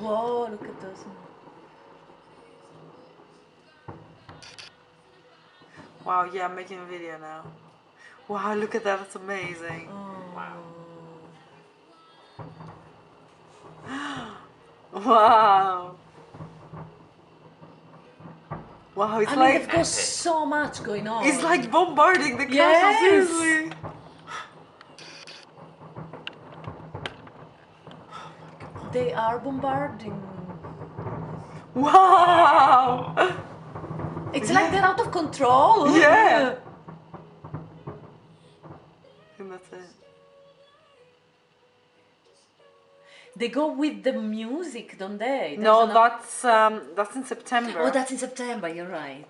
Whoa, look at those. Wow, yeah, I'm making a video now. Wow, look at that, that's amazing. Oh. Wow. Wow, it's I mean, like they've got so much going on. it's like bombarding the castle, Yes. seriously. They are bombarding. Wow. It's like they're out of control. Yeah. And that's it. They go with the music, don't they? No, There's that's in September. Oh, that's in September, you're right.